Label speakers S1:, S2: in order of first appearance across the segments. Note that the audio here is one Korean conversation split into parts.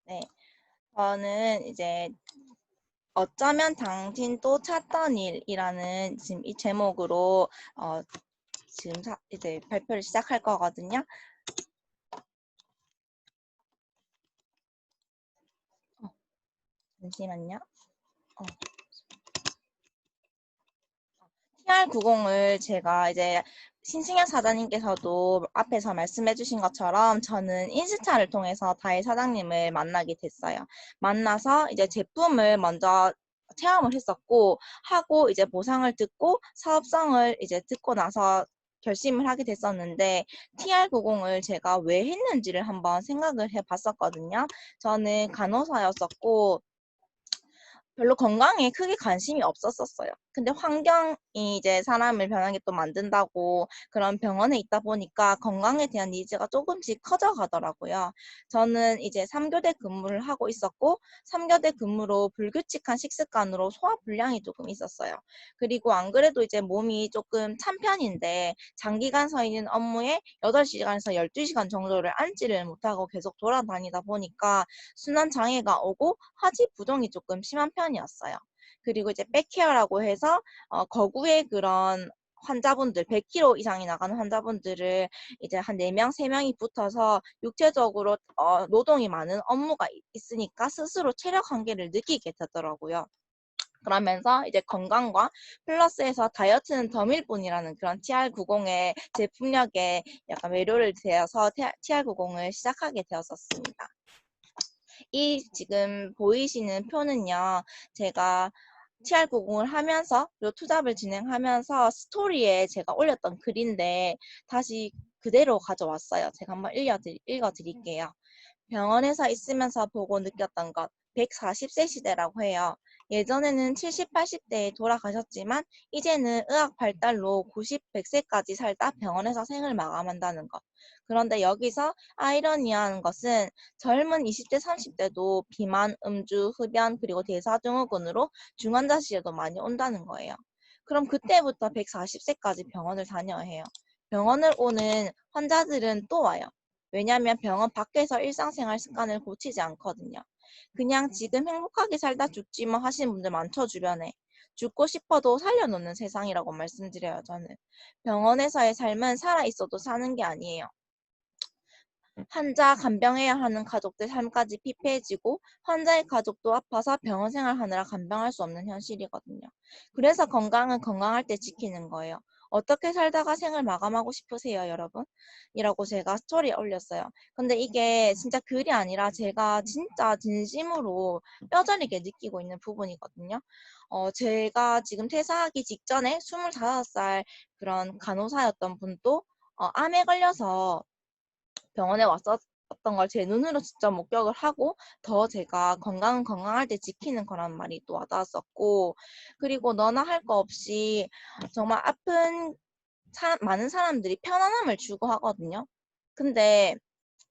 S1: 네, 저는 이제 어쩌면 당신도 찾던 일이라는 지금 이 제목으로 지금 이제 발표를 시작할 거거든요. 잠시만요. TR90을 제가 이제 신승현 사장님께서도 앞에서 말씀해 주신 것처럼 저는 인스타를 통해서 다혜 사장님을 만나게 됐어요. 만나서 이제 제품을 먼저 체험을 했었고 하고 이제 보상을 듣고 사업성을 이제 듣고 나서 결심을 하게 됐었는데 TR90을 제가 왜 했는지를 한번 생각을 해 봤었거든요. 저는 간호사였었고 별로 건강에 크게 관심이 없었었어요. 근데 환경이 이제 사람을 변하게 또 만든다고 그런 병원에 있다 보니까 건강에 대한 니즈가 조금씩 커져 가더라고요. 저는 이제 3교대 근무를 하고 있었고 3교대 근무로 불규칙한 식습관으로 소화불량이 조금 있었어요. 그리고 안 그래도 이제 몸이 조금 찬 편인데 장기간 서 있는 업무에 8시간에서 12시간 정도를 앉지를 못하고 계속 돌아다니다 보니까 순환 장애가 오고 하지 부종이 조금 심한 편이었어요. 그리고 이제 백케어라고 해서 거구의 그런 환자분들 100kg 이상이 나가는 환자분들을 이제 한 4명, 3명이 붙어서 육체적으로 노동이 많은 업무가 있으니까 스스로 체력 한계를 느끼게 되더라고요. 그러면서 이제 건강과 플러스해서 다이어트는 덤일 뿐이라는 그런 TR90의 제품력에 약간 매료를 되어서 TR90을 시작하게 되었었습니다. 이 지금 보이시는 표는요, 제가 TR90을 하면서, 그리고 투잡을 진행하면서 스토리에 제가 올렸던 글인데, 다시 그대로 가져왔어요. 제가 한번 읽어드릴게요. 병원에서 있으면서 보고 느꼈던 것. 140세 시대라고 해요. 예전에는 70, 80대에 돌아가셨지만 이제는 의학 발달로 90, 100세까지 살다 병원에서 생을 마감한다는 것. 그런데 여기서 아이러니한 것은 젊은 20대, 30대도 비만, 음주, 흡연, 그리고 대사증후군으로 중환자실에도 많이 온다는 거예요. 그럼 그때부터 140세까지 병원을 다녀야 해요. 병원을 오는 환자들은 또 와요. 왜냐하면 병원 밖에서 일상생활 습관을 고치지 않거든요. 그냥 지금 행복하게 살다 죽지만 하시는 분들 많죠, 주변에. 죽고 싶어도 살려놓는 세상이라고 말씀드려요, 저는. 병원에서의 삶은 살아있어도 사는 게 아니에요. 환자 간병해야 하는 가족들 삶까지 피폐해지고 환자의 가족도 아파서 병원 생활하느라 간병할 수 없는 현실이거든요. 그래서 건강은 건강할 때 지키는 거예요. 어떻게 살다가 생을 마감하고 싶으세요, 여러분? 이라고 제가 스토리에 올렸어요. 근데 이게 진짜 글이 아니라 제가 진짜 진심으로 뼈저리게 느끼고 있는 부분이거든요. 제가 지금 퇴사하기 직전에 25살 그런 간호사였던 분도 암에 걸려서 병원에 왔었던 걸 제 눈으로 직접 목격을 하고 더 제가 건강은 건강할 때 지키는 거란 말이 또 와닿았었고 그리고 너나 할 거 없이 정말 아픈 많은 사람들이 편안함을 추구하거든요. 근데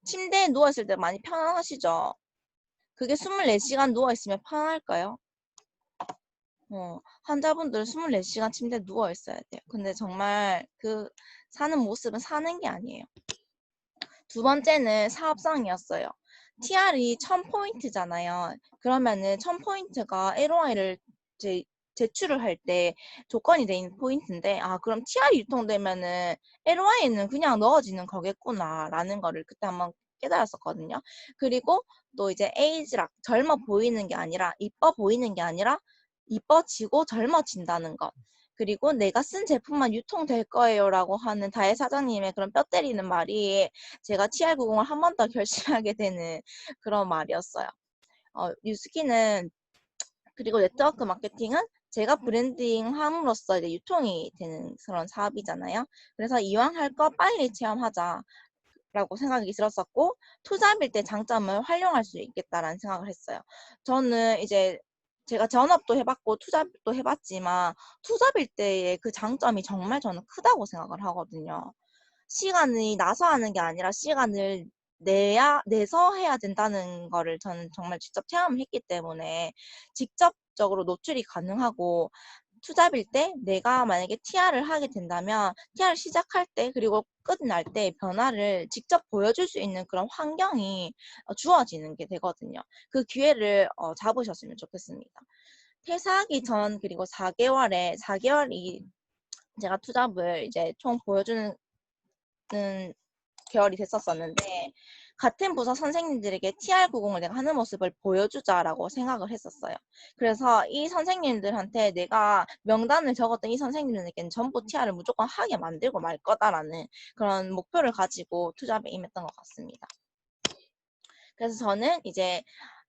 S1: 침대에 누워있을 때 많이 편안하시죠? 그게 24시간 누워있으면 편안할까요? 환자분들은 24시간 침대에 누워있어야 돼요. 근데 정말 그 사는 모습은 사는 게 아니에요. 두 번째는 사업성이었어요. TR이 1000포인트잖아요. 그러면은 1000포인트가 LOI를 제출을 할 때 조건이 돼 있는 포인트인데, 그럼 TR이 유통되면은 LOI는 그냥 넣어지는 거겠구나라는 거를 그때 한번 깨달았었거든요. 그리고 또 이제 에이지락, 젊어 보이는 게 아니라, 이뻐 보이는 게 아니라, 이뻐지고 젊어진다는 것. 그리고 내가 쓴 제품만 유통될 거예요라고 하는 다혜 사장님의 그런 뼈 때리는 말이 제가 TR90을 한 번 더 결심하게 되는 그런 말이었어요. 뉴스키는 그리고 네트워크 마케팅은 제가 브랜딩 함으로써 이제 유통이 되는 그런 사업이잖아요. 그래서 이왕 할 거 빨리 체험하자. 라고 생각이 들었었고 투잡일 때 장점을 활용할 수 있겠다라는 생각을 했어요. 저는 이제 제가 전업도 해봤고 투잡도 해봤지만 투잡일 때의 그 장점이 정말 저는 크다고 생각을 하거든요. 시간이 나서 하는 게 아니라 시간을 내서 해야 된다는 거를 저는 정말 직접 체험을 했기 때문에 직접적으로 노출이 가능하고 투잡일 때 내가 만약에 TR을 하게 된다면 TR을 시작할 때 그리고 끝날 때 변화를 직접 보여줄 수 있는 그런 환경이 주어지는 게 되거든요. 그 기회를 잡으셨으면 좋겠습니다. 퇴사하기 전 그리고 4개월이 제가 투잡을 이제 총 보여주는 개월이 됐었었는데 같은 부서 선생님들에게 TR90을 내가 하는 모습을 보여주자라고 생각을 했었어요. 그래서 이 선생님들한테 내가 명단을 적었던 이 선생님들에게는 전부 TR을 무조건 하게 만들고 말 거다라는 그런 목표를 가지고 투잡에 임했던 것 같습니다. 그래서 저는 이제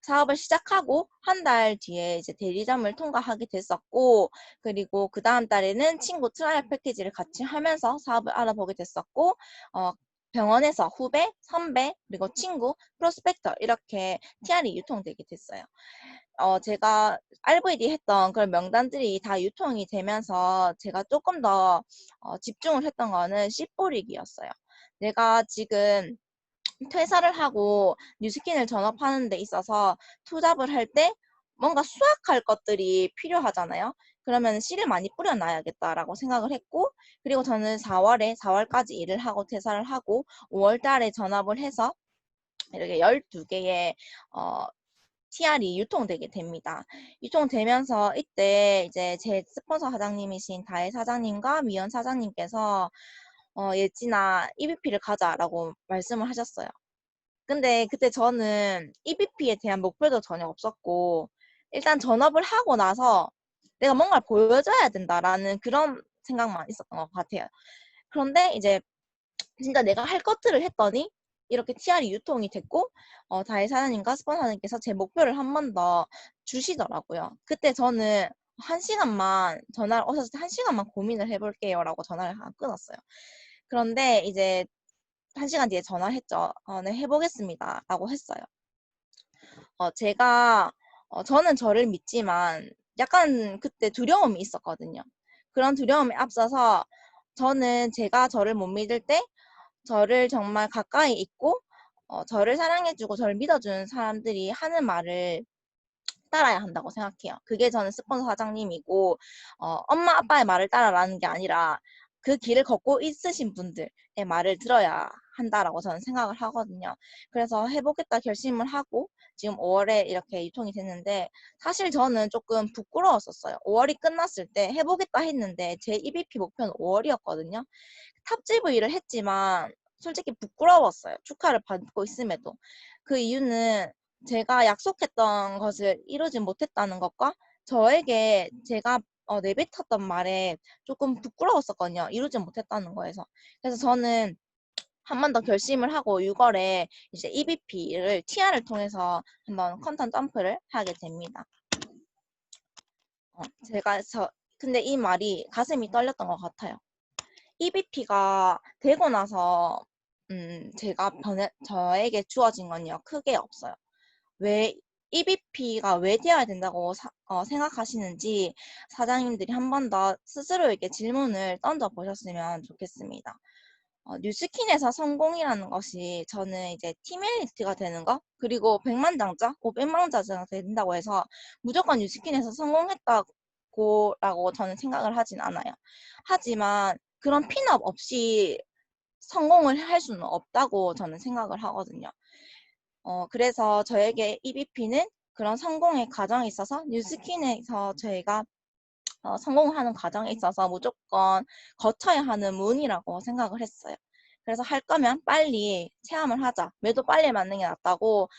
S1: 사업을 시작하고 한 달 뒤에 이제 대리점을 통과하게 됐었고, 그리고 그 다음 달에는 친구 트라이얼 패키지를 같이 하면서 사업을 알아보게 됐었고, 병원에서 후배, 선배, 그리고 친구, 프로스펙터 이렇게 TR이 유통되게 됐어요. 제가 RVD 했던 그런 명단들이 다 유통이 되면서 제가 조금 더 집중을 했던 거는 씨뿌리기였어요. 내가 지금 퇴사를 하고 뉴스킨을 전업하는 데 있어서 투잡을 할 때 뭔가 수확할 것들이 필요하잖아요. 그러면 씨를 많이 뿌려놔야겠다라고 생각을 했고, 그리고 저는 4월까지 일을 하고 퇴사를 하고 5월 달에 전업을 해서 이렇게 12개의 TR이 유통되게 됩니다. 유통되면서 이때 이제 제 스폰서 사장님이신 다혜 사장님과 미연 사장님께서 예진아 EBP를 가자라고 말씀을 하셨어요. 근데 그때 저는 EBP에 대한 목표도 전혀 없었고, 일단 전업을 하고 나서 내가 뭔가를 보여줘야 된다라는 그런 생각만 있었던 것 같아요. 그런데 이제 진짜 내가 할 것들을 했더니 이렇게 TR이 유통이 됐고, 다혜 사장님과 스폰서님께서 제 목표를 한 번 더 주시더라고요. 그때 저는 한 시간만 전화를 오셨을 때 한 시간만 고민을 해볼게요 라고 전화를 끊었어요. 그런데 이제 한 시간 뒤에 전화했죠. 네, 해보겠습니다. 라고 했어요. 제가, 저는 저를 믿지만 약간 그때 두려움이 있었거든요. 그런 두려움에 앞서서 저는 제가 저를 못 믿을 때 저를 정말 가까이 있고, 저를 사랑해주고 저를 믿어주는 사람들이 하는 말을 따라야 한다고 생각해요. 그게 저는 스폰서 사장님이고, 엄마 아빠의 말을 따라라는 게 아니라 그 길을 걷고 있으신 분들의 말을 들어야 한다라고 저는 생각을 하거든요. 그래서 해보겠다 결심을 하고 지금 5월에 이렇게 유통이 됐는데, 사실 저는 조금 부끄러웠었어요. 5월이 끝났을 때 해보겠다 했는데 제 EBP 목표는 5월이었거든요. 탑GV를 했지만 솔직히 부끄러웠어요. 축하를 받고 있음에도. 그 이유는 제가 약속했던 것을 이루지 못했다는 것과 저에게 제가 내뱉었던 말에 조금 부끄러웠었거든요. 이루지 못했다는 거에서. 그래서 저는 한 번 더 결심을 하고 6월에 이제 EBP를 TR을 통해서 한번 컨텐츠 점프를 하게 됩니다. 근데 이 말이 가슴이 떨렸던 것 같아요. EBP가 되고 나서 저에게 주어진 건요 크게 없어요. 왜 EBP가 왜 되어야 된다고 생각하시는지 사장님들이 한 번 더 스스로에게 질문을 던져보셨으면 좋겠습니다. 뉴스킨에서 성공이라는 것이 저는 이제 팀 엘리트가 되는 거 그리고 100만장자, 500만장자가 된다고 해서 무조건 뉴스킨에서 성공했다고 라고 저는 생각을 하진 않아요. 하지만 그런 핀업 없이 성공을 할 수는 없다고 저는 생각을 하거든요. 그래서 저에게 EBP는 그런 성공의 과정에 있어서 뉴스킨에서 저희가 성공하는 과정에 있어서 무조건 거쳐야 하는 문이라고 생각을 했어요. 그래서 할 거면 빨리 체험을 하자. 매도 빨리 맞는 게 낫다고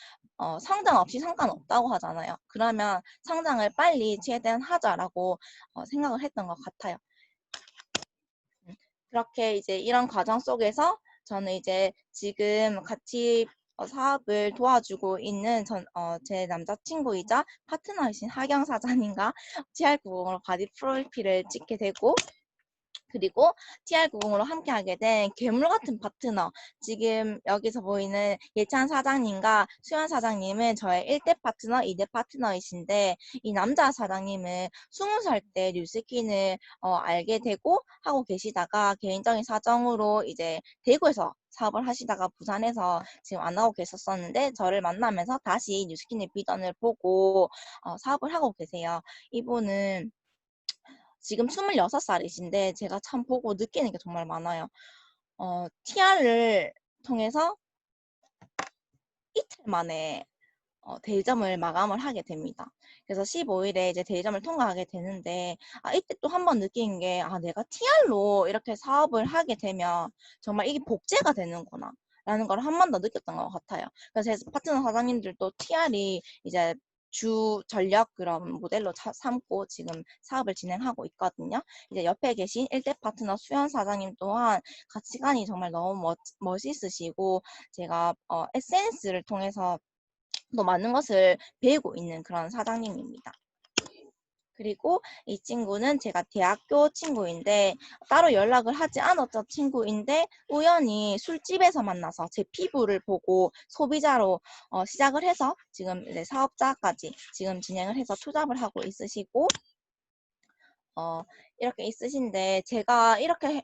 S1: 성장 없이 상관없다고 하잖아요. 그러면 성장을 빨리 최대한 하자라고 생각을 했던 것 같아요. 그렇게 이제 이런 과정 속에서 저는 이제 지금 같이 사업을 도와주고 있는 제 남자친구이자 파트너이신 하경 사장님과 TR90으로 바디 프로필을 찍게 되고, 그리고 TR90으로 함께하게 된 괴물 같은 파트너, 지금 여기서 보이는 예찬 사장님과 수현 사장님은 저의 1대 파트너, 2대 파트너이신데, 이 남자 사장님은 20살 때 뉴스킨을 알게 되고 하고 계시다가 개인적인 사정으로 이제 대구에서 사업을 하시다가 부산에서 지금 안 하고 계셨었는데 저를 만나면서 다시 뉴스킨의 비전을 보고 사업을 하고 계세요. 이분은 지금 26살이신데 제가 참 보고 느끼는 게 정말 많아요. TR을 통해서 이틀 만에 대리점을 마감을 하게 됩니다. 그래서 15일에 이제 대리점을 통과하게 되는데, 이때 또 한 번 느낀 게, 내가 TR로 이렇게 사업을 하게 되면 정말 이게 복제가 되는구나. 라는 걸 한 번 더 느꼈던 것 같아요. 그래서 제 파트너 사장님들도 TR이 이제 주 전략 그런 모델로 삼고 지금 사업을 진행하고 있거든요. 이제 옆에 계신 1대 파트너 수현 사장님 또한 가치관이 정말 너무 멋있으시고, 제가 SNS를 통해서 또 많은 것을 배우고 있는 그런 사장님입니다. 그리고 이 친구는 제가 대학교 친구인데 따로 연락을 하지 않았던 친구인데 우연히 술집에서 만나서 제 피부를 보고 소비자로 시작을 해서 지금 이제 사업자까지 지금 진행을 해서 투잡을 하고 있으시고 이렇게 있으신데 제가 이렇게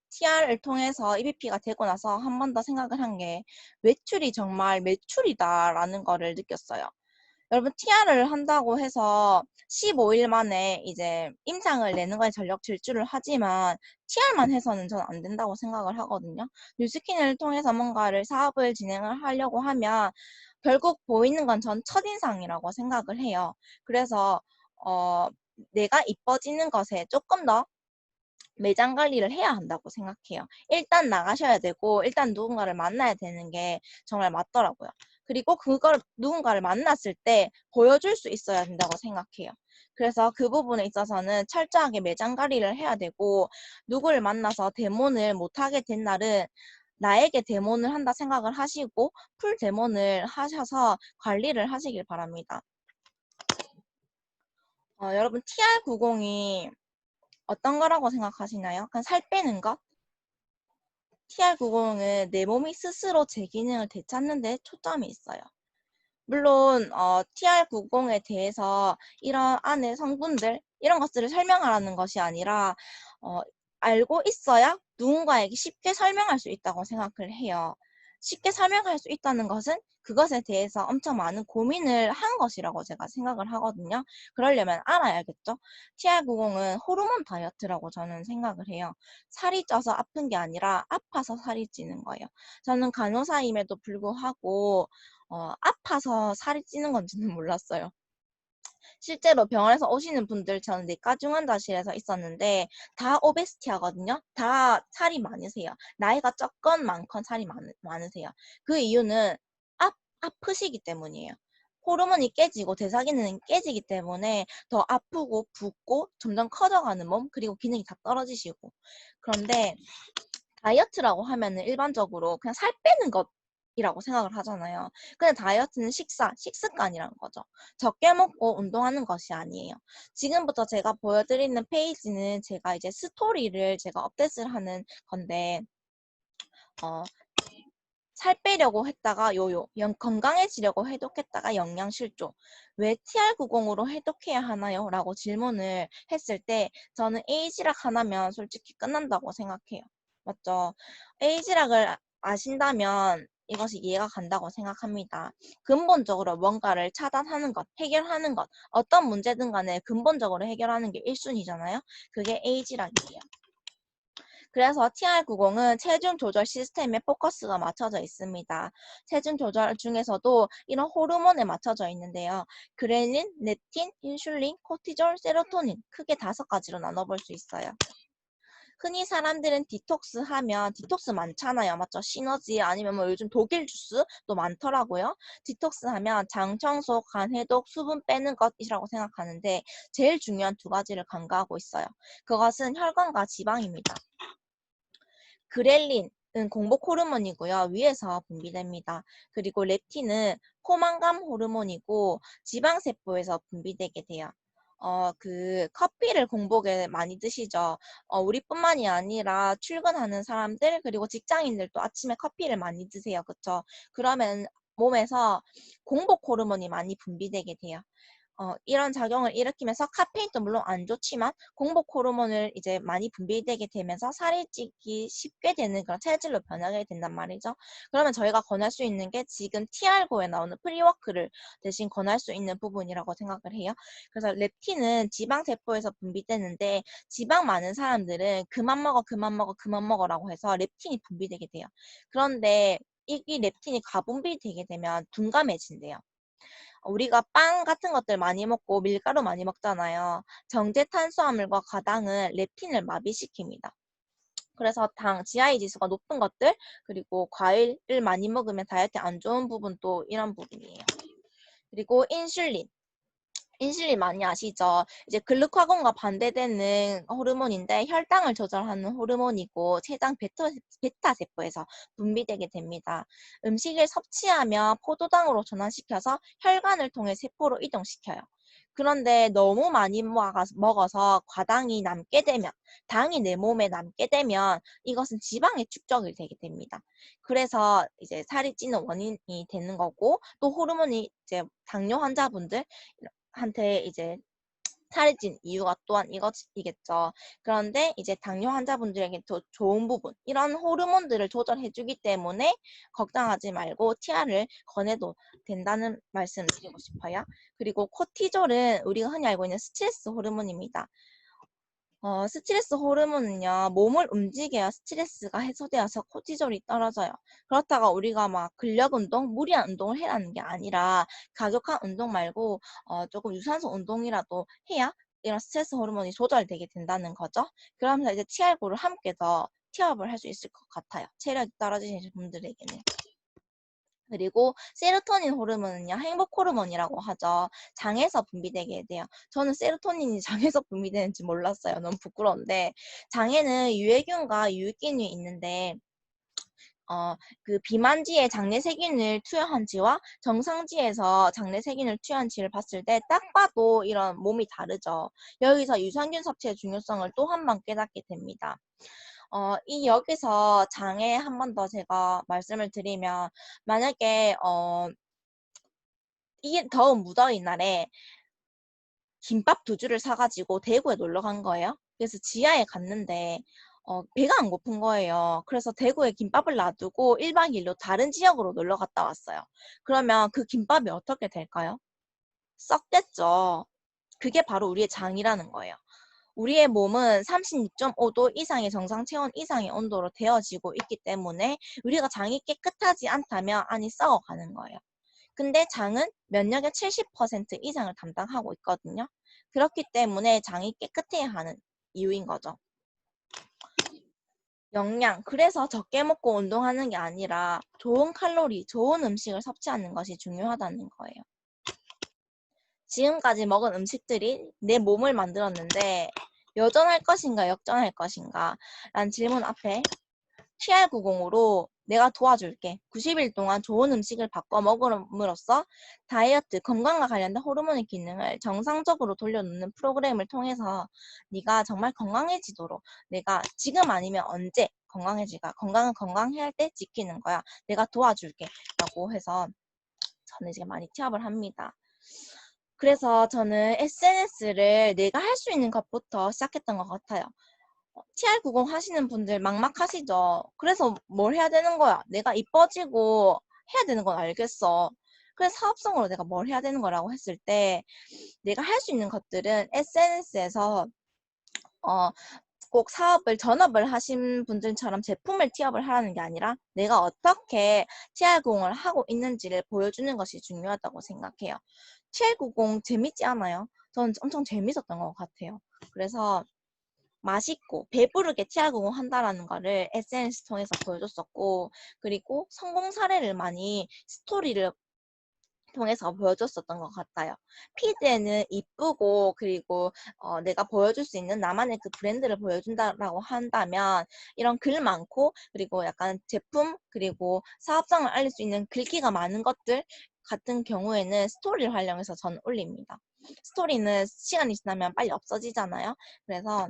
S1: TR을 통해서 EVP가 되고 나서 한 번 더 생각을 한 게 매출이 정말 매출이다라는 거를 느꼈어요. 여러분 TR을 한다고 해서 15일 만에 이제 임상을 내는 거에 전력 질주를 하지만 TR만 해서는 저는 안 된다고 생각을 하거든요. 뉴스킨을 통해서 뭔가를 사업을 진행을 하려고 하면 결국 보이는 건 전 첫인상이라고 생각을 해요. 그래서 내가 이뻐지는 것에 조금 더 매장 관리를 해야 한다고 생각해요. 일단 나가셔야 되고 일단 누군가를 만나야 되는 게 정말 맞더라고요. 그리고 그걸 누군가를 만났을 때 보여줄 수 있어야 된다고 생각해요. 그래서 그 부분에 있어서는 철저하게 매장 관리를 해야 되고 누구를 만나서 데모를 못하게 된 날은 나에게 데모를 한다 생각을 하시고 풀 데모를 하셔서 관리를 하시길 바랍니다. 여러분 TR90이 어떤 거라고 생각하시나요? 그냥 살 빼는 거? TR90은 내 몸이 스스로 제 기능을 되찾는 데 초점이 있어요. 물론 TR90에 대해서 이런 안의 성분들 이런 것들을 설명하라는 것이 아니라 알고 있어야 누군가에게 쉽게 설명할 수 있다고 생각을 해요. 쉽게 설명할 수 있다는 것은 그것에 대해서 엄청 많은 고민을 한 것이라고 제가 생각을 하거든요. 그러려면 알아야겠죠. TR90은 호르몬 다이어트라고 저는 생각을 해요. 살이 쪄서 아픈 게 아니라 아파서 살이 찌는 거예요. 저는 간호사임에도 불구하고 아파서 살이 찌는 건지는 몰랐어요. 실제로 병원에서 오시는 분들 저는 내과 중환자실에서 있었는데 다 오베시티 하거든요. 다 살이 많으세요. 나이가 적건 많건 살이 많으세요. 그 이유는 아프시기 때문이에요. 호르몬이 깨지고 대사기능이 깨지기 때문에 더 아프고 붓고 점점 커져가는 몸 그리고 기능이 다 떨어지시고 그런데 다이어트라고 하면은 일반적으로 그냥 살 빼는 것이라고 생각을 하잖아요. 근데 다이어트는 식습관이라는 거죠. 적게 먹고 운동하는 것이 아니에요. 지금부터 제가 보여드리는 페이지는 제가 이제 스토리를 제가 업데이트를 하는 건데, 어, 살 빼려고 했다가 요요, 건강해지려고 해독했다가 영양실조. 왜 TR90으로 해독해야 하나요? 라고 질문을 했을 때 저는 에이지락 하나면 솔직히 끝난다고 생각해요. 맞죠? 에이지락을 아신다면 이것이 이해가 간다고 생각합니다. 근본적으로 뭔가를 차단하는 것, 해결하는 것, 어떤 문제든 간에 근본적으로 해결하는 게 1순위잖아요. 그게 에이지락이에요. 그래서 TR90은 체중 조절 시스템에 포커스가 맞춰져 있습니다. 체중 조절 중에서도 이런 호르몬에 맞춰져 있는데요. 그렐린, 렙틴, 인슐린, 코티졸, 세로토닌 크게 5가지로 나눠볼 수 있어요. 흔히 사람들은 디톡스 하면 디톡스 많잖아요. 맞죠? 시너지 아니면 뭐 요즘 독일 주스도 많더라고요. 디톡스 하면 장 청소, 간 해독, 수분 빼는 것이라고 생각하는데 제일 중요한 2가지를 간과하고 있어요. 그것은 혈관과 지방입니다. 그렐린은 공복 호르몬이고요. 위에서 분비됩니다. 그리고 렙틴은 포만감 호르몬이고 지방세포에서 분비되게 돼요. 커피를 공복에 많이 드시죠. 우리뿐만이 아니라 출근하는 사람들 그리고 직장인들도 아침에 커피를 많이 드세요. 그쵸? 그러면 몸에서 공복 호르몬이 많이 분비되게 돼요. 이런 작용을 일으키면서 카페인도 물론 안 좋지만 공복 호르몬을 이제 많이 분비되게 되면서 살이 찌기 쉽게 되는 그런 체질로 변하게 된단 말이죠. 그러면 저희가 권할 수 있는 게 지금 TR고에 나오는 프리워크를 대신 권할 수 있는 부분이라고 생각을 해요. 그래서 렙틴은 지방세포에서 분비되는데 지방 많은 사람들은 그만 먹어, 그만 먹어, 그만 먹어라고 해서 렙틴이 분비되게 돼요. 그런데 이 렙틴이 과분비되게 되면 둔감해진대요. 우리가 빵 같은 것들 많이 먹고 밀가루 많이 먹잖아요. 정제 탄수화물과 과당은 렙틴을 마비시킵니다. 그래서 당, GI 지수가 높은 것들, 그리고 과일을 많이 먹으면 다이어트에 안 좋은 부분도 이런 부분이에요. 그리고 인슐린 많이 아시죠? 이제 글루카곤과 반대되는 호르몬인데 혈당을 조절하는 호르몬이고 췌장 베타 세포에서 분비되게 됩니다. 음식을 섭취하며 포도당으로 전환시켜서 혈관을 통해 세포로 이동시켜요. 그런데 너무 많이 먹어서 과당이 남게 되면, 당이 내 몸에 남게 되면 이것은 지방의 축적이 되게 됩니다. 그래서 이제 살이 찌는 원인이 되는 거고, 또 호르몬이 이제 당뇨 환자분들 한테 이제 살이 찐 이유가 또한 이것이겠죠. 그런데 이제 당뇨 환자분들에게 더 좋은 부분, 이런 호르몬들을 조절해주기 때문에 걱정하지 말고 TR을 권해도 된다는 말씀 드리고 싶어요. 그리고 코티졸은 우리가 흔히 알고 있는 스트레스 호르몬입니다. 스트레스 호르몬은요, 몸을 움직여야 스트레스가 해소되어서 코티졸이 떨어져요. 그렇다가 우리가 막 근력 운동, 무리한 운동을 해라는 게 아니라 과격한 운동 말고 조금 유산소 운동이라도 해야 이런 스트레스 호르몬이 조절되게 된다는 거죠. 그러면서 이제 TR고를 함께 더 티업을 할 수 있을 것 같아요. 체력이 떨어지신 분들에게는. 그리고 세로토닌 호르몬은요, 행복 호르몬이라고 하죠. 장에서 분비되게 돼요. 저는 세로토닌이 장에서 분비되는지 몰랐어요. 너무 부끄러운데 장에는 유해균과 유익균이 있는데 그 비만지에 장내 세균을 투여한지와 정상지에서 장내 세균을 투여한지를 봤을 때 딱 봐도 이런 몸이 다르죠. 여기서 유산균 섭취의 중요성을 또 한 번 깨닫게 됩니다. 여기서 장에 한 번 더 제가 말씀을 드리면, 만약에, 이게 더운 무더위 날에 김밥 2주를 사가지고 대구에 놀러 간 거예요. 그래서 지하에 갔는데, 배가 안 고픈 거예요. 그래서 대구에 김밥을 놔두고 1박 2일로 다른 지역으로 놀러 갔다 왔어요. 그러면 그 김밥이 어떻게 될까요? 썩겠죠. 그게 바로 우리의 장이라는 거예요. 우리의 몸은 36.5도 이상의 정상 체온 이상의 온도로 되어지고 있기 때문에 우리가 장이 깨끗하지 않다면 안이 썩어가는 거예요. 근데 장은 면역의 70% 이상을 담당하고 있거든요. 그렇기 때문에 장이 깨끗해야 하는 이유인 거죠. 영양, 그래서 적게 먹고 운동하는 게 아니라 좋은 칼로리, 좋은 음식을 섭취하는 것이 중요하다는 거예요. 지금까지 먹은 음식들이 내 몸을 만들었는데 여전할 것인가 역전할 것인가 라는 질문 앞에 TR90으로 내가 도와줄게. 90일 동안 좋은 음식을 바꿔 먹음으로써 다이어트, 건강과 관련된 호르몬의 기능을 정상적으로 돌려놓는 프로그램을 통해서 네가 정말 건강해지도록, 내가 지금 아니면 언제 건강해질까? 건강은 건강해야 할 때 지키는 거야. 내가 도와줄게. 라고 해서 저는 이제 많이 티업을 합니다. 그래서 저는 SNS를 내가 할 수 있는 것부터 시작했던 것 같아요. TR90 하시는 분들 막막하시죠? 그래서 뭘 해야 되는 거야? 내가 이뻐지고 해야 되는 건 알겠어. 그래서 사업성으로 내가 뭘 해야 되는 거라고 했을 때 내가 할 수 있는 것들은 SNS에서 꼭 사업을 전업을 하신 분들처럼 제품을 티업을 하라는 게 아니라 내가 어떻게 TR90을 하고 있는지를 보여주는 것이 중요하다고 생각해요. TR90 재밌지 않아요? 저는 엄청 재밌었던 것 같아요. 그래서 맛있고 배부르게 TR90 한다라는 거를 SNS 통해서 보여줬었고, 그리고 성공 사례를 많이 스토리를 통해서 보여줬었던 것 같아요. 피드에는 이쁘고 그리고 내가 보여줄 수 있는 나만의 그 브랜드를 보여준다라고 한다면 이런 글 많고 그리고 약간 제품 그리고 사업성을 알릴 수 있는 글귀가 많은 것들 같은 경우에는 스토리를 활용해서 저는 올립니다. 스토리는 시간이 지나면 빨리 없어지잖아요. 그래서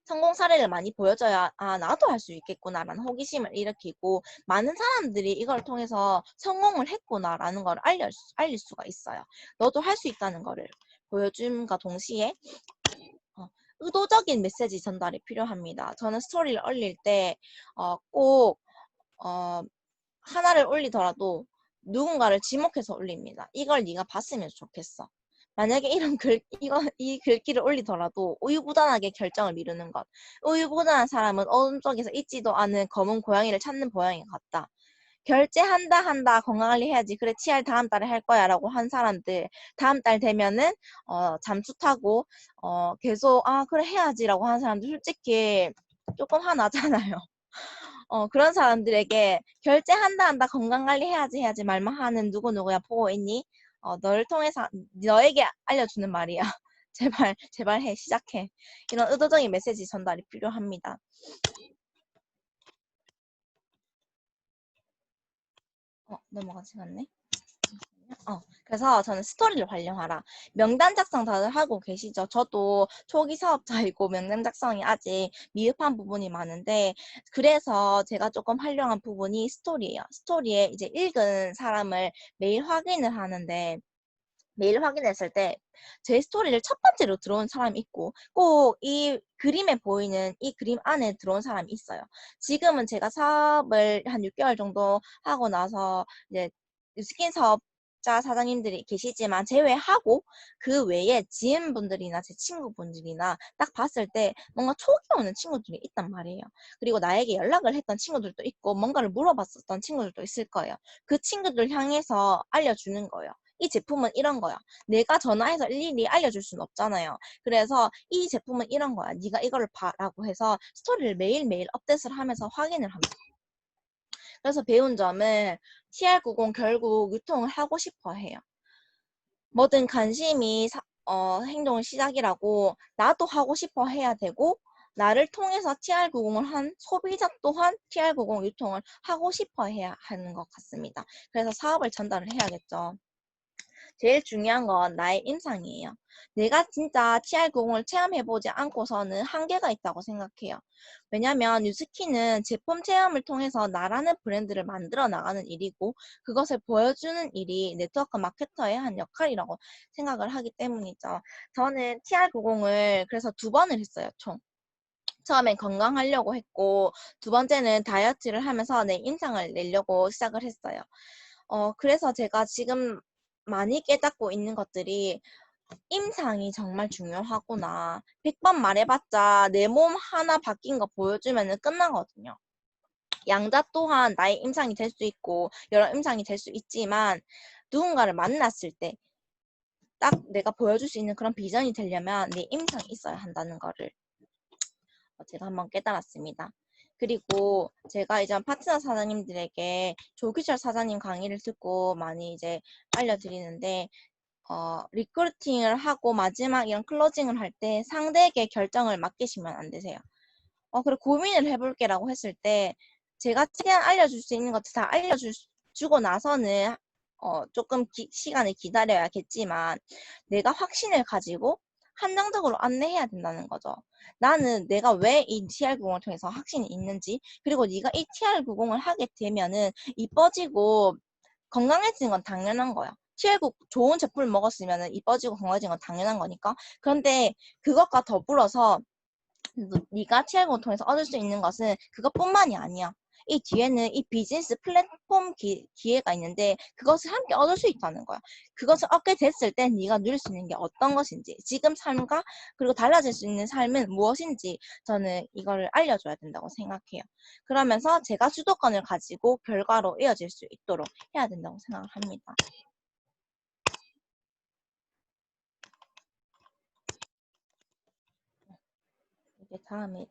S1: 성공 사례를 많이 보여줘야 아 나도 할 수 있겠구나라는 호기심을 일으키고 많은 사람들이 이걸 통해서 성공을 했구나라는 걸 알릴 수가 있어요. 너도 할 수 있다는 거를 보여줌과 동시에 의도적인 메시지 전달이 필요합니다. 저는 스토리를 올릴 때 꼭 하나를 올리더라도 누군가를 지목해서 올립니다. 이걸 네가 봤으면 좋겠어. 만약에 이런 이 글귀를 올리더라도 우유부단하게 결정을 미루는 것. 우유부단한 사람은 어둠 속에서 있지도 않은 검은 고양이를 찾는 고양이 같다. 결제한다 건강관리 해야지. 그래 치알 다음 달에 할 거야 라고 한 사람들 다음 달 되면은 잠수 타고 계속 아 그래 해야지 라고 하는 사람들 솔직히 조금 화나잖아요. 그런 사람들에게 결제한다 건강관리 해야지 말만 하는 누구누구야 보고 있니? 너를 통해서 너에게 알려주는 말이야. 제발 해 시작해. 이런 의도적인 메시지 전달이 필요합니다. 넘어가지 않네. 그래서 저는 스토리를 활용하라. 명단 작성 다들 하고 계시죠? 저도 초기 사업자이고 명단 작성이 아직 미흡한 부분이 많은데 그래서 제가 조금 활용한 부분이 스토리예요. 스토리에 이제 읽은 사람을 매일 확인을 하는데 매일 확인했을 때 제 스토리를 첫 번째로 들어온 사람이 있고 꼭 이 그림에 보이는 이 그림 안에 들어온 사람이 있어요. 지금은 제가 사업을 한 6개월 정도 하고 나서 이제 스킨 사업자 사장님들이 계시지만 제외하고 그 외에 지인분들이나 제 친구분들이나 딱 봤을 때 뭔가 촉이 오는 친구들이 있단 말이에요. 그리고 나에게 연락을 했던 친구들도 있고 뭔가를 물어봤었던 친구들도 있을 거예요. 그 친구들 향해서 알려주는 거예요. 이 제품은 이런 거야. 내가 전화해서 일일이 알려줄 수는 없잖아요. 그래서 이 제품은 이런 거야. 네가 이거를 봐라고 해서 스토리를 매일매일 업데이트를 하면서 확인을 합니다. 그래서 배운 점은 TR90 결국 유통을 하고 싶어 해요. 뭐든 관심이 행동의 시작이라고 나도 하고 싶어 해야 되고 나를 통해서 TR90을 한 소비자 또한 TR90 유통을 하고 싶어 해야 하는 것 같습니다. 그래서 사업을 전달을 해야겠죠. 제일 중요한 건 나의 인상이에요. 내가 진짜 TR90을 체험해보지 않고서는 한계가 있다고 생각해요. 왜냐면 뉴스키는 제품 체험을 통해서 나라는 브랜드를 만들어 나가는 일이고 그것을 보여주는 일이 네트워크 마케터의 한 역할이라고 생각을 하기 때문이죠. 저는 TR90을 그래서 2번을 했어요, 총. 처음엔 건강하려고 했고 두 번째는 다이어트를 하면서 내 인상을 내려고 시작을 했어요. 그래서 제가 지금 많이 깨닫고 있는 것들이 임상이 정말 중요하구나. 100번 말해봤자 내 몸 하나 바뀐 거 보여주면 끝나거든요. 양자 또한 나의 임상이 될 수 있고 여러 임상이 될 수 있지만 누군가를 만났을 때 딱 내가 보여줄 수 있는 그런 비전이 되려면 내 임상이 있어야 한다는 거를 제가 한번 깨달았습니다. 그리고 제가 이제 파트너 사장님들에게 조규철 사장님 강의를 듣고 많이 이제 알려드리는데 리크루팅을 하고 마지막 이런 클로징을 할 때 상대에게 결정을 맡기시면 안 되세요. 그래 고민을 해볼게라고 했을 때 제가 최대한 알려줄 수 있는 것들 다 알려주고 나서는 조금 시간을 기다려야겠지만 내가 확신을 가지고 한정적으로 안내해야 된다는 거죠. 나는 내가 왜 이 TR90을 통해서 확신이 있는지 그리고 네가 이 TR90을 하게 되면은 이뻐지고 건강해지는 건 당연한 거야. TR90 좋은 제품을 먹었으면 이뻐지고 건강해지는 건 당연한 거니까. 그런데 그것과 더불어서 네가 TR90을 통해서 얻을 수 있는 것은 그것뿐만이 아니야. 이 뒤에는 이 비즈니스 플랫폼 기회가 있는데 그것을 함께 얻을 수 있다는 거야. 그것을 얻게 됐을 때 네가 누릴 수 있는 게 어떤 것인지 지금 삶과 그리고 달라질 수 있는 삶은 무엇인지 저는 이거를 알려줘야 된다고 생각해요. 그러면서 제가 주도권을 가지고 결과로 이어질 수 있도록 해야 된다고 생각을 합니다. 이제 다음에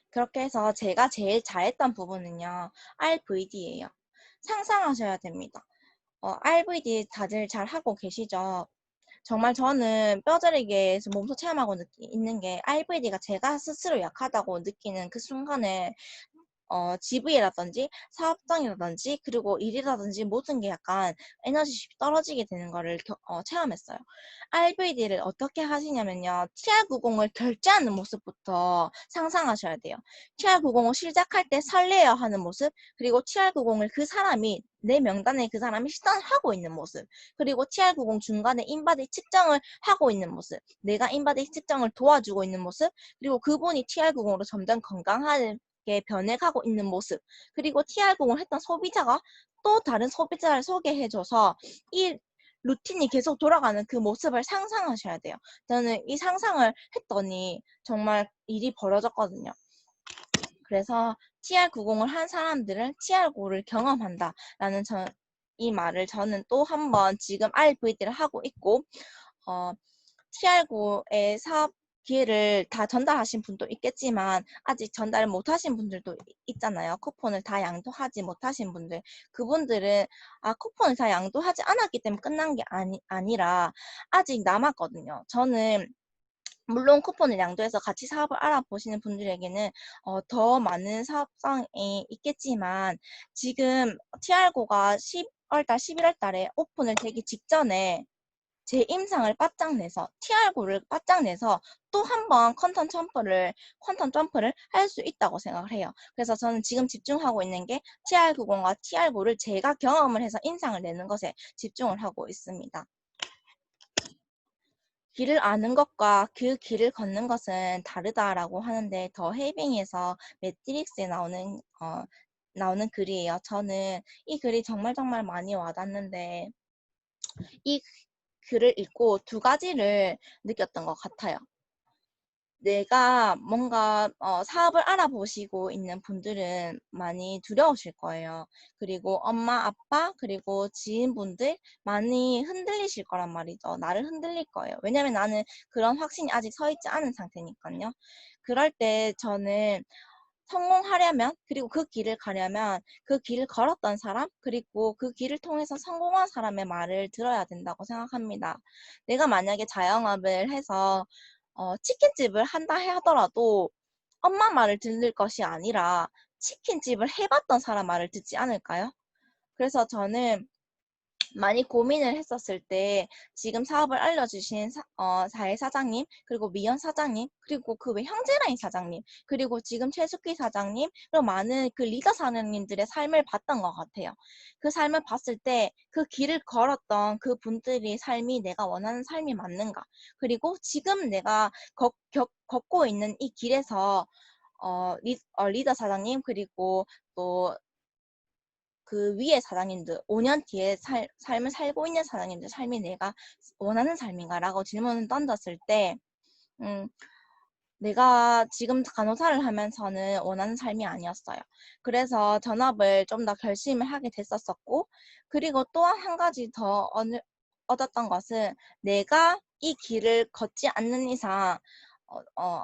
S1: 그렇게 해서 제가 제일 잘했던 부분은요. RVD예요. 상상하셔야 됩니다. RVD 다들 잘 하고 계시죠? 정말 저는 뼈저리게 몸소 체험하고 있는 게 RVD가 제가 스스로 약하다고 느끼는 그 순간에 GV라든지 사업장이라든지 그리고 일이라든지 모든 게 약간 에너지 떨어지게 되는 거를 체험했어요. RVD를 어떻게 하시냐면요. TR90을 결제하는 모습부터 상상하셔야 돼요. TR90을 시작할 때 설레어 하는 모습, 그리고 TR90을 그 사람이 내 명단에 그 사람이 시전하고 있는 모습, 그리고 TR90 중간에 인바디 측정을 하고 있는 모습, 내가 인바디 측정을 도와주고 있는 모습, 그리고 그분이 TR90으로 점점 건강하게 변해가고 있는 모습, 그리고 TR90을 했던 소비자가 또 다른 소비자를 소개해줘서 이 루틴이 계속 돌아가는 그 모습을 상상하셔야 돼요. 저는 이 상상을 했더니 정말 일이 벌어졌거든요. 그래서 TR90을 한 사람들은 TR9를 경험한다라는 이 말을 저는 또 한 번 지금 RVD를 하고 있고, TR9의 사업 기회를 다 전달하신 분도 있겠지만 아직 전달 못하신 분들도 있잖아요. 쿠폰을 다 양도하지 못하신 분들. 그분들은 쿠폰을 다 양도하지 않았기 때문에 끝난 게 아니라 아직 남았거든요. 저는 물론 쿠폰을 양도해서 같이 사업을 알아보시는 분들에게는 더 많은 사업성이 있겠지만 지금 TR9가 10월달, 11월달에 오픈을 되기 직전에 제 임상을 바짝 내서 TR9를 바짝 내서 또 한 번 퀀텀 점프를 할 수 있다고 생각을 해요. 그래서 저는 지금 집중하고 있는 게 TR90과 TR9를 제가 경험을 해서 임상을 내는 것에 집중을 하고 있습니다. 길을 아는 것과 그 길을 걷는 것은 다르다라고 하는데 더 헤이빙에서 매트릭스에 나오는 글이에요. 저는 이 글이 정말 많이 와닿는데 이 글을 읽고 두 가지를 느꼈던 것 같아요. 내가 뭔가 사업을 알아보시고 있는 분들은 많이 두려우실 거예요. 그리고 엄마, 아빠, 그리고 지인분들 많이 흔들리실 거란 말이죠. 나를 흔들릴 거예요. 왜냐면 나는 그런 확신이 아직 서 있지 않은 상태니까요. 그럴 때 저는 성공하려면, 그리고 그 길을 가려면 그 길을 걸었던 사람, 그리고 그 길을 통해서 성공한 사람의 말을 들어야 된다고 생각합니다. 내가 만약에 자영업을 해서 치킨집을 한다 하더라도 엄마 말을 들을 것이 아니라 치킨집을 해봤던 사람 말을 듣지 않을까요? 그래서 저는 많이 고민을 했었을 때 지금 사업을 알려주신 사회 사장님, 그리고 미연 사장님, 그리고 그 외 형제라인 사장님, 그리고 지금 최숙희 사장님, 그리고 많은 그 리더 사장님들의 삶을 봤던 것 같아요. 그 삶을 봤을 때 그 길을 걸었던 그 분들의 삶이 내가 원하는 삶이 맞는가, 그리고 지금 내가 걷고 있는 이 길에서 리더 사장님, 그리고 또 그 위에 사장님들, 5년 뒤에 삶을 살고 있는 사장님들 삶이 내가 원하는 삶인가라고 질문을 던졌을 때, 음, 내가 지금 간호사를 하면서는 원하는 삶이 아니었어요. 그래서 전업을 좀 더 결심을 하게 됐었고, 그리고 또 한 가지 더 얻었던 것은 내가 이 길을 걷지 않는 이상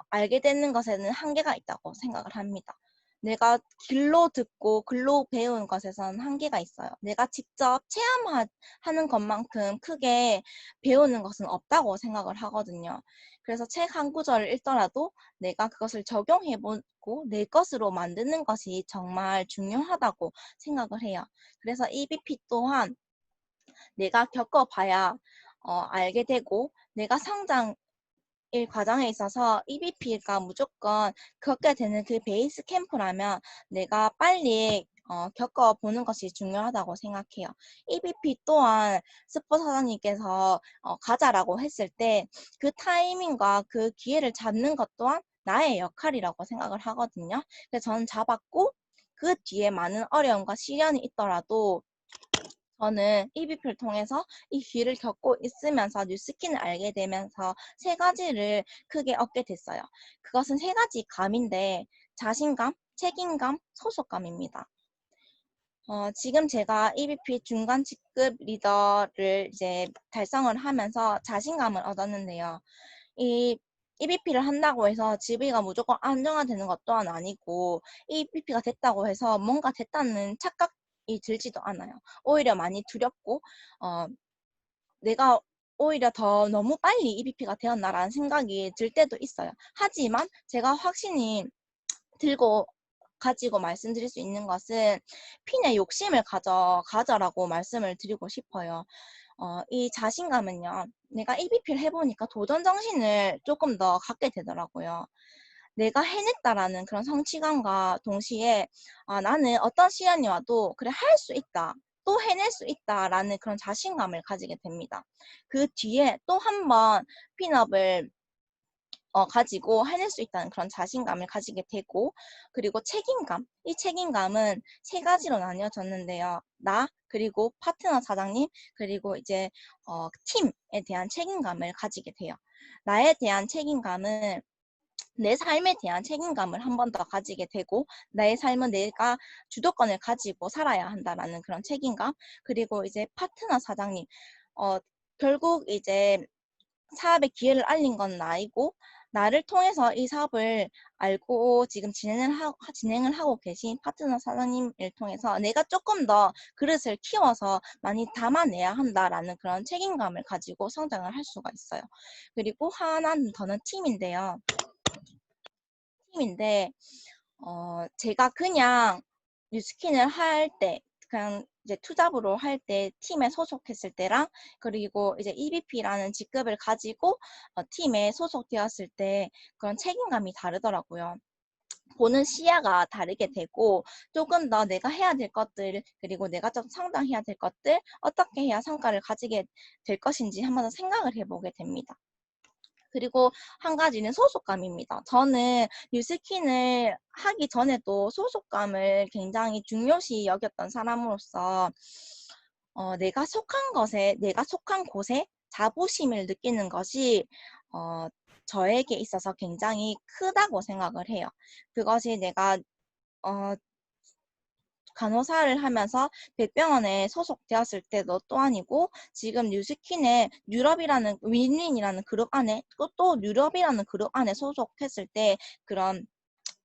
S1: 알게 되는 것에는 한계가 있다고 생각을 합니다. 내가 길로 듣고 글로 배운 것에선 한계가 있어요. 내가 직접 체험하는 것만큼 크게 배우는 것은 없다고 생각을 하거든요. 그래서 책 한 구절을 읽더라도 내가 그것을 적용해보고 내 것으로 만드는 것이 정말 중요하다고 생각을 해요. 그래서 EBP 또한 내가 겪어봐야 알게 되고, 내가 성장 일 과정에 있어서 EBP가 무조건 겪게 되는 그 베이스 캠프라면 내가 빨리 겪어보는 것이 중요하다고 생각해요. EBP 또한 스포 사장님께서 가자라고 했을 때 그 타이밍과 그 기회를 잡는 것 또한 나의 역할이라고 생각을 하거든요. 그래서 저는 잡았고 그 뒤에 많은 어려움과 시련이 있더라도 저는 EBP를 통해서 이 기회를 겪고 있으면서 뉴스킨을 알게 되면서 세 가지를 크게 얻게 됐어요. 그것은 세 가지 감인데 자신감, 책임감, 소속감입니다. 지금 제가 EBP 중간 직급 리더를 이제 달성을 하면서 자신감을 얻었는데요. 이 EBP를 한다고 해서 GV가 무조건 안정화되는 것 또한 아니고 EBP가 됐다고 해서 뭔가 됐다는 착각이 들지도 않아요. 오히려 많이 두렵고 내가 오히려 더 너무 빨리 EBP가 되었나라는 생각이 들 때도 있어요. 하지만 제가 확신이 들고 가지고 말씀드릴 수 있는 것은 핀의 욕심을 가져라고 말씀을 드리고 싶어요. 이 자신감은요, 내가 EBP를 해보니까 도전 정신을 조금 더 갖게 되더라고요. 내가 해냈다라는 그런 성취감과 동시에 나는 어떤 시련이 와도 그래 할 수 있다. 또 해낼 수 있다라는 그런 자신감을 가지게 됩니다. 그 뒤에 또 한 번 핀업을 가지고 해낼 수 있다는 그런 자신감을 가지게 되고, 그리고 책임감. 이 책임감은 세 가지로 나뉘어졌는데요. 나, 그리고 파트너 사장님, 그리고 이제 팀에 대한 책임감을 가지게 돼요. 나에 대한 책임감은 내 삶에 대한 책임감을 한 번 더 가지게 되고, 나의 삶은 내가 주도권을 가지고 살아야 한다라는 그런 책임감. 그리고 이제 파트너 사장님, 결국 이제 사업의 기회를 알린 건 나이고, 나를 통해서 이 사업을 알고 지금 진행을 하고 계신 파트너 사장님을 통해서 내가 조금 더 그릇을 키워서 많이 담아내야 한다라는 그런 책임감을 가지고 성장을 할 수가 있어요. 그리고 하나는 더는 팀인데요. 제가 그냥 뉴스킨을 할 때, 그냥 이제 투잡으로 할 때 팀에 소속했을 때랑, 그리고 이제 EVP라는 직급을 가지고 팀에 소속되었을 때 그런 책임감이 다르더라고요. 보는 시야가 다르게 되고, 조금 더 내가 해야 될 것들, 그리고 내가 좀 성장해야 될 것들, 어떻게 해야 성과를 가지게 될 것인지 한번 더 생각을 해보게 됩니다. 그리고 한 가지는 소속감입니다. 저는 뉴스킨을 하기 전에도 소속감을 굉장히 중요시 여겼던 사람으로서 내가 속한 곳에 자부심을 느끼는 것이 저에게 있어서 굉장히 크다고 생각을 해요. 그것이 내가 간호사를 하면서 백병원에 소속되었을 때도 또한이고, 지금 뉴스킨의 윈윈이라는 그룹 안에, 또 유럽이라는 그룹 안에 소속했을 때 그런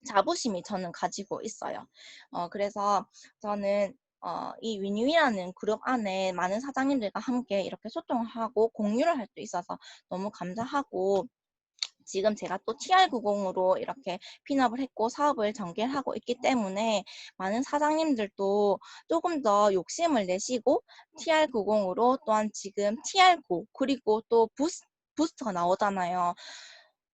S1: 자부심이 저는 가지고 있어요. 그래서 저는 이 윈윈이라는 그룹 안에 많은 사장님들과 함께 이렇게 소통하고 공유를 할 수 있어서 너무 감사하고, 지금 제가 또 TR90으로 이렇게 핀업을 했고 사업을 전개하고 있기 때문에 많은 사장님들도 조금 더 욕심을 내시고 TR90으로, 또한 지금 TR9 그리고 또 부스트가 나오잖아요.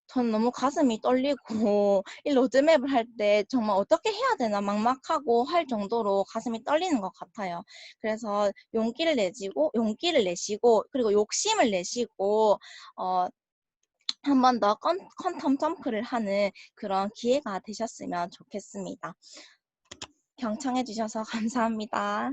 S1: 전 너무 가슴이 떨리고 이 로드맵을 할 때 정말 어떻게 해야 되나 막막하고 할 정도로 가슴이 떨리는 것 같아요. 그래서 용기를 내시고 그리고 욕심을 내시고 한 번 더 퀀텀 점프를 하는 그런 기회가 되셨으면 좋겠습니다. 경청해 주셔서 감사합니다.